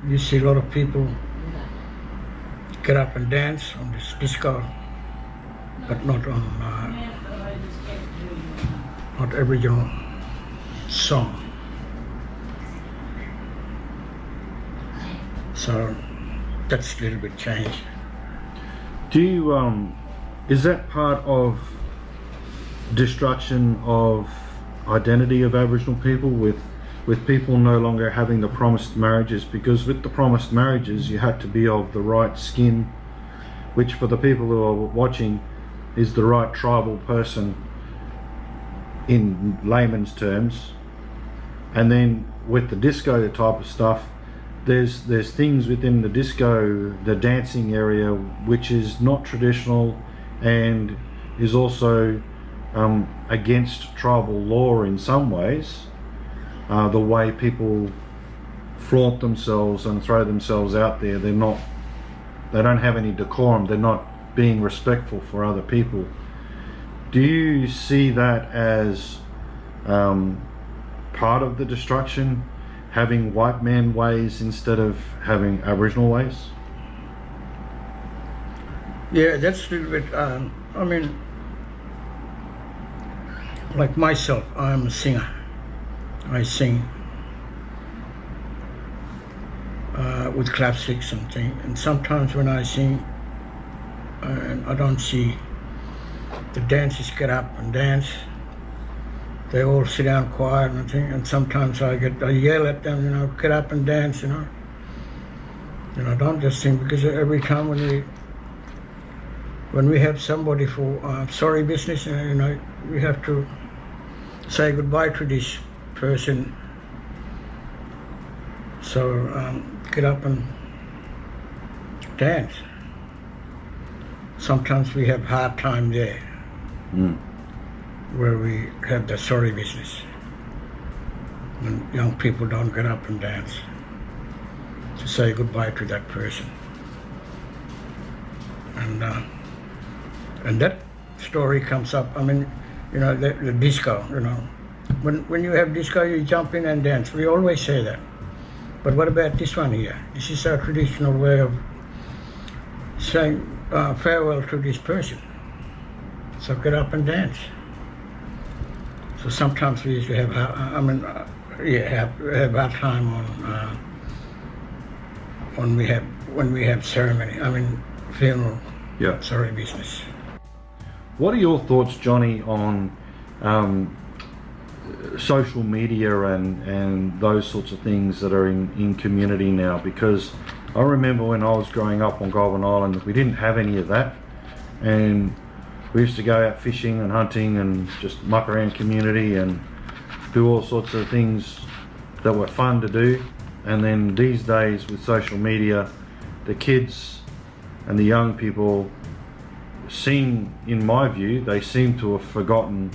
you see a lot of people get up and dance on this disco, but not on not Aboriginal song. So that's a little bit changed. Do you, is that part of destruction of identity of Aboriginal people with people no longer having the promised marriages? Because with the promised marriages you had to be of the right skin, which for the people who are watching is the right tribal person in layman's terms. And then with the disco type of stuff, there's things within the disco, the dancing area, which is not traditional and is also against tribal law in some ways. The way people flaunt themselves and throw themselves out there, they don't have any decorum, they're not being respectful for other people. Do you see that as part of the destruction, having white man ways instead of having Aboriginal ways? Yeah, that's a little bit, I mean, like myself, I'm a singer. I sing with clapsticks and things, and sometimes when I sing and I don't see the dancers get up and dance, they all sit down quiet and thing, and sometimes I yell at them, you know, get up and dance, you know. And I don't just sing, because every time when we have somebody for sorry business, you know, we have to say goodbye to this person. So get up and dance. Sometimes we have hard time there, where we have the sorry business, when young people don't get up and dance to say goodbye to that person. And that story comes up. I mean, you know, the disco, you know. When you have disco, you jump in and dance. We always say that. But what about this one here? This is our traditional way of saying farewell to this person. So get up and dance. So sometimes we used to have, have hard time on when we have ceremony. I mean, funeral. Yeah. Sorry business. What are your thoughts, Johnny, on social media and those sorts of things that are in community now? Because I remember when I was growing up on Goulburn Island, we didn't have any of that, and we used to go out fishing and hunting and just muck around community and do all sorts of things that were fun to do. And then these days with social media, the kids and the young people in my view, they seem to have forgotten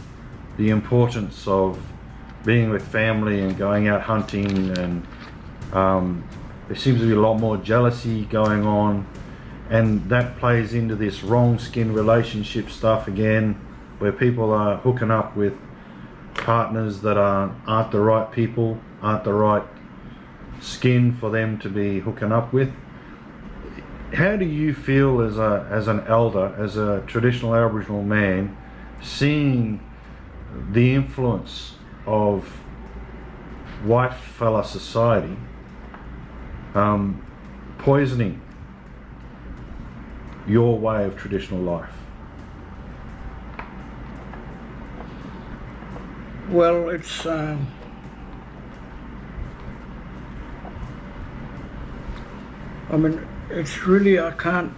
the importance of being with family and going out hunting, and there seems to be a lot more jealousy going on, and that plays into this wrong skin relationship stuff again, where people are hooking up with partners that aren't the right people, aren't the right skin for them to be hooking up with. How do you feel as an elder, as a traditional Aboriginal man, seeing the influence of white fella society poisoning your way of traditional life? Well, it's I mean, it's really, I can't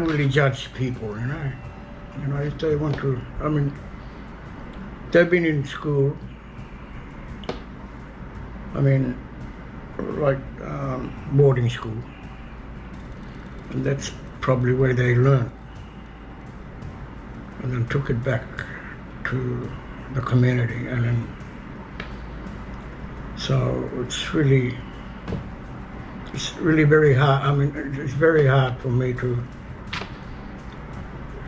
really judge people, you know. You know, if they want to, I mean, they've been in school, I mean, like boarding school, and that's probably where they learned, and then took it back to the community, and then so it's really very hard. I mean, it's very hard for me to,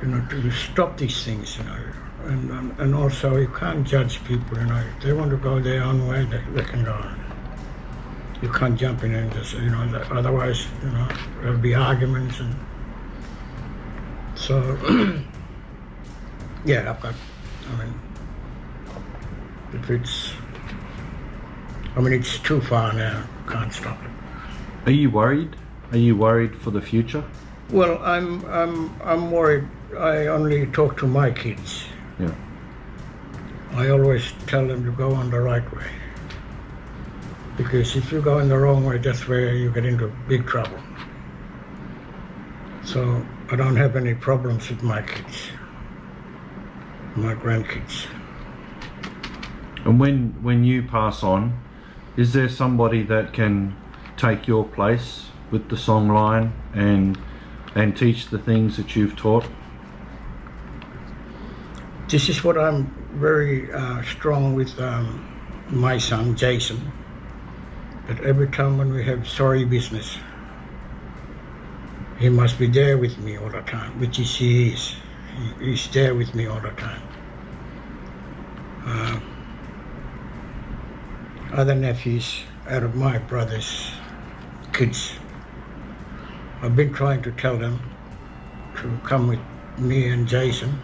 you know, to stop these things, you know. and also you can't judge people. You know, if they want to go their own way, they can go. You can't jump in and just, you know, otherwise, you know, there'll be arguments. And so, yeah, I mean, if it's too far now, can't stop it. Are you worried? Are you worried for the future? Well, I'm worried. I only talk to my kids. Yeah. I always tell them to go on the right way. Because if you go in the wrong way, that's where you get into big trouble. So I don't have any problems with my kids, my grandkids. And when you pass on, is there somebody that can take your place with the song line and teach the things that you've taught? This is what I'm very strong with my son, Jason. That every time when we have sorry business, he must be there with me all the time, which is he is. He's there with me all the time. Other nephews out of my brother's kids, I've been trying to tell them to come with me and Jason.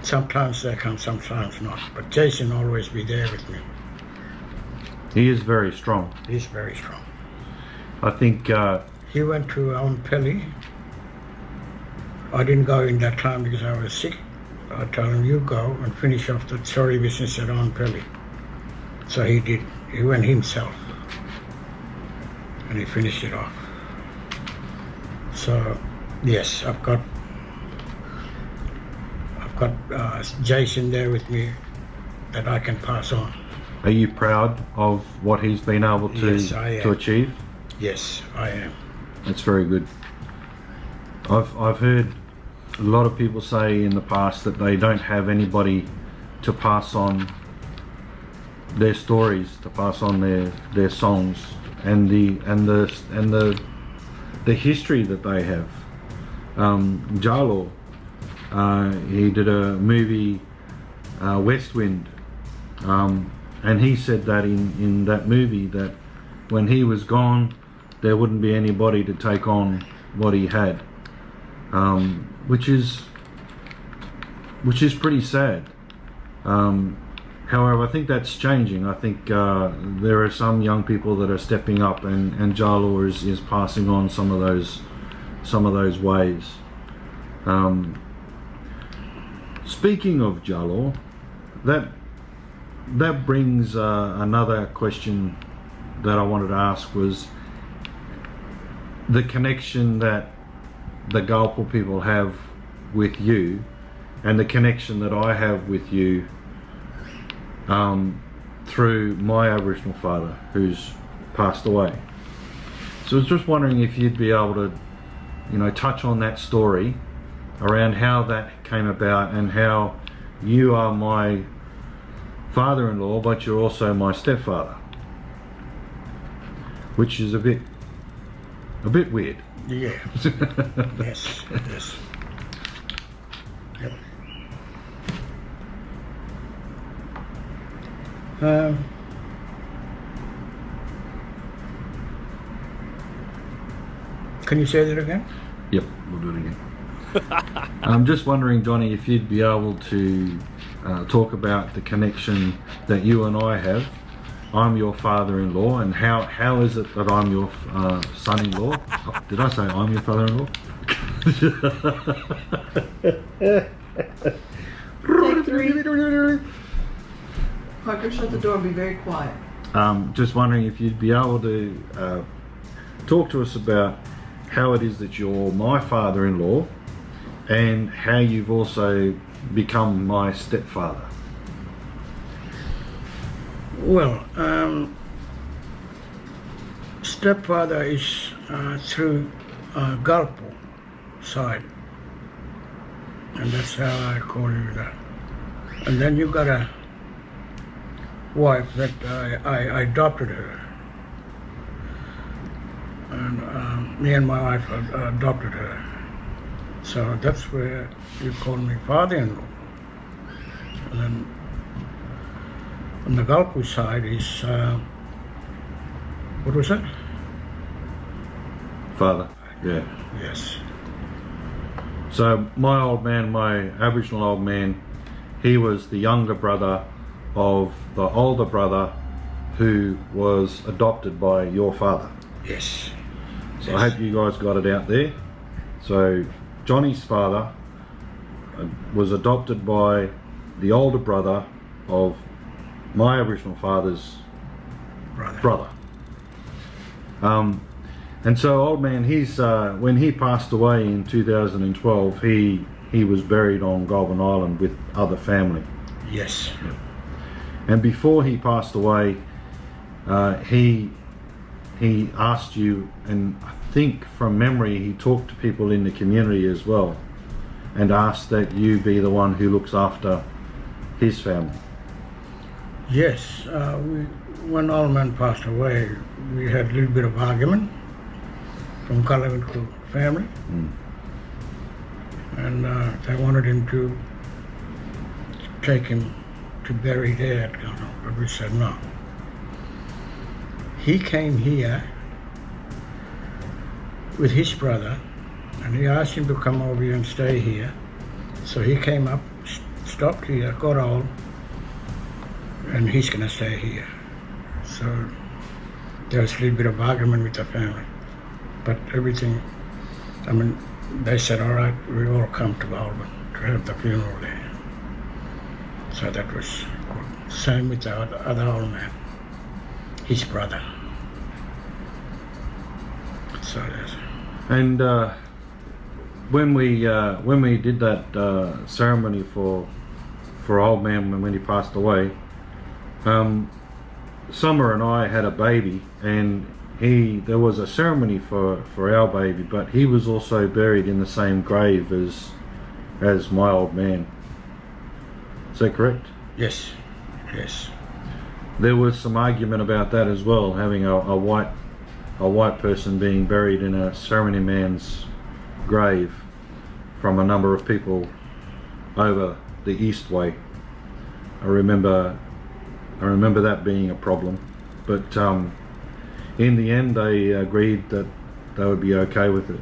Sometimes they come, sometimes not. But Jason always be there with me. He is very strong. He's very strong. I think He went to Pelly. I didn't go in that time because I was sick. I told him, you go and finish off the sorry business at Pelly. So he did. He went himself. And he finished it off. So, yes, I've got Jason there with me that I can pass on. Are you proud of what he's been able to Yes, I am. to achieve? Yes, I am. That's very good. I've heard a lot of people say in the past that they don't have anybody to pass on their stories, to pass on their songs and the history that they have. Djalo, he did a movie, West Wind, and he said that in that movie that when he was gone, there wouldn't be anybody to take on what he had, which is pretty sad. However, I think that's changing. I think there are some young people that are stepping up, and Djalo is passing on some of those ways. Speaking of Djalo, that brings another question that I wanted to ask, was the connection that the Galpo people have with you and the connection that I have with you through my Aboriginal father who's passed away. So I was just wondering if you'd be able to, you know, touch on that story around how that came about and how you are my father-in-law, but you're also my stepfather, which is a bit weird. Yeah. Yes, yes. Yep. Can you say that again? Yep, we'll do it again. I'm just wondering, Johnny, if you'd be able to talk about the connection that you and I have. I'm your father-in-law, and how is it that I'm your son-in-law? Oh, did I say I'm your father-in-law? Take three. Parker, shut the door. Be very quiet. Just wondering if you'd be able to talk to us about how it is that you're my father-in-law and how you've also become my stepfather. Well, stepfather is through Galpo side, and that's how I call you that. And then you got a wife that I adopted her, and me and my wife adopted her. So that's where you call me father-in-law. And then on the Gold Coast side is, what was that? Father. Yeah. Yes. So my old man, my Aboriginal old man, he was the younger brother of the older brother who was adopted by your father. Yes. So I hope you guys got it out there. So Johnny's father was adopted by the older brother of my Aboriginal father's brother. And so old man, he's when he passed away in 2012, he was buried on Goulburn Island with other family. Yes. And before he passed away, he asked you, and I think from memory he talked to people in the community as well, and asked that you be the one who looks after his family. Yes. When old man passed away, we had a little bit of argument from Kalawinku family. And they wanted him to take him to bury there at Ghana, but we said no. He came here with his brother, and he asked him to come over here and stay here. So he came up, stopped here, got old, and he's gonna stay here. So there was a little bit of argument with the family, but everything, I mean, they said, all right, we all come to Melbourne to have the funeral there. So that was good. Same with the other old man, his brother. So yes. And when we did that ceremony for old man when he passed away, Summer and I had a baby, and there was a ceremony for our baby, but he was also buried in the same grave as my old man. Is that correct? Yes, yes. There was some argument about that as well, having a white person being buried in a ceremony man's grave from a number of people over the east way. I remember that being a problem, but in the end they agreed that they would be okay with it.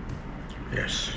Yes.